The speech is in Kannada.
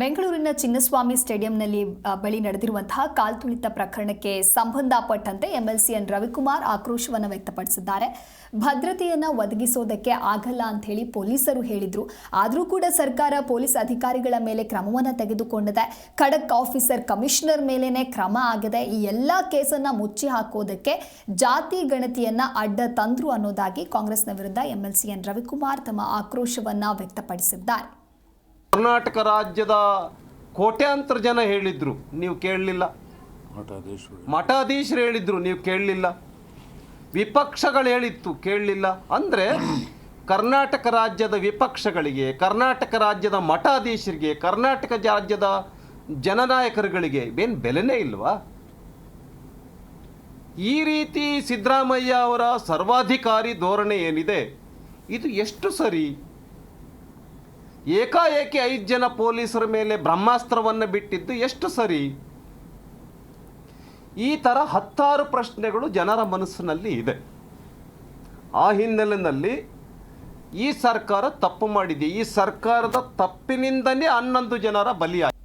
ಬೆಂಗಳೂರಿನ ಚಿನ್ನಸ್ವಾಮಿ ಸ್ಟೇಡಿಯಂನಲ್ಲಿ ಬಳಿ ನಡೆದಿರುವಂತಹ ಕಾಲ್ತುಳಿತ ಪ್ರಕರಣಕ್ಕೆ ಸಂಬಂಧಪಟ್ಟಂತೆ ಎಂಎಲ್ಸಿ ಎನ್ ರವಿಕುಮಾರ್ ಆಕ್ರೋಶವನ್ನು ವ್ಯಕ್ತಪಡಿಸಿದ್ದಾರೆ. ಭದ್ರತೆಯನ್ನು ಒದಗಿಸೋದಕ್ಕೆ ಆಗಲ್ಲ ಅಂತ ಹೇಳಿ ಪೊಲೀಸರು ಹೇಳಿದ್ರು. ಆದರೂ ಕೂಡ ಸರ್ಕಾರ ಪೊಲೀಸ್ ಅಧಿಕಾರಿಗಳ ಮೇಲೆ ಕ್ರಮವನ್ನು ತೆಗೆದುಕೊಂಡಿದೆ. ಖಡಕ್ ಆಫೀಸರ್ ಕಮಿಷನರ್ ಮೇಲೇನೆ ಕ್ರಮ ಆಗಿದೆ. ಈ ಎಲ್ಲ ಕೇಸನ್ನ ಮುಚ್ಚಿ ಹಾಕೋದಕ್ಕೆ ಜಾತಿ ಗಣತಿಯನ್ನ ಅಡ್ಡ ತಂದ್ರು ಅನ್ನೋದಾಗಿ ಕಾಂಗ್ರೆಸ್ನ ವಿರುದ್ಧ ಎಂಎಲ್ಸಿ ಎನ್ ರವಿಕುಮಾರ್ ತಮ್ಮ ಆಕ್ರೋಶವನ್ನ ವ್ಯಕ್ತಪಡಿಸಿದ್ದಾರೆ. ಕರ್ನಾಟಕ ರಾಜ್ಯದ ಕೋಟ್ಯಾಂತರ ಜನ ಹೇಳಿದ್ರು, ನೀವು ಕೇಳಲಿಲ್ಲ. ಮಠಾಧೀಶರು ಹೇಳಿದ್ರು, ನೀವು ಕೇಳಲಿಲ್ಲ. ವಿಪಕ್ಷಗಳು ಹೇಳಿತ್ತು, ಕೇಳಲಿಲ್ಲ. ಅಂದರೆ ಕರ್ನಾಟಕ ರಾಜ್ಯದ ವಿಪಕ್ಷಗಳಿಗೆ, ಕರ್ನಾಟಕ ರಾಜ್ಯದ ಮಠಾಧೀಶರಿಗೆ, ಕರ್ನಾಟಕ ರಾಜ್ಯದ ಜನನಾಯಕರುಗಳಿಗೆ ಏನು ಬೆಲೆನೇ ಇಲ್ವಾ? ಈ ರೀತಿ ಸಿದ್ದರಾಮಯ್ಯ ಅವರ ಸರ್ವಾಧಿಕಾರಿ ಧೋರಣೆ ಏನಿದೆ, ಇದು ಎಷ್ಟು ಸರಿ? ಏಕಾಏಕಿ 5 ಜನ ಪೊಲೀಸರ ಮೇಲೆ ಬ್ರಹ್ಮಾಸ್ತ್ರವನ್ನು ಬಿಟ್ಟಿದ್ದು ಎಷ್ಟು ಸರಿ? ಈ ಥರ 10 ಪ್ರಶ್ನೆಗಳು ಜನರ ಮನಸ್ಸಿನಲ್ಲಿ ಇದೆ. ಆ ಹಿನ್ನೆಲೆಯಲ್ಲಿ ಈ ಸರ್ಕಾರ ತಪ್ಪು ಮಾಡಿದೆ. ಈ ಸರ್ಕಾರದ ತಪ್ಪಿನಿಂದಲೇ 11 ಜನರ ಬಲಿಯಾಗಿದೆ.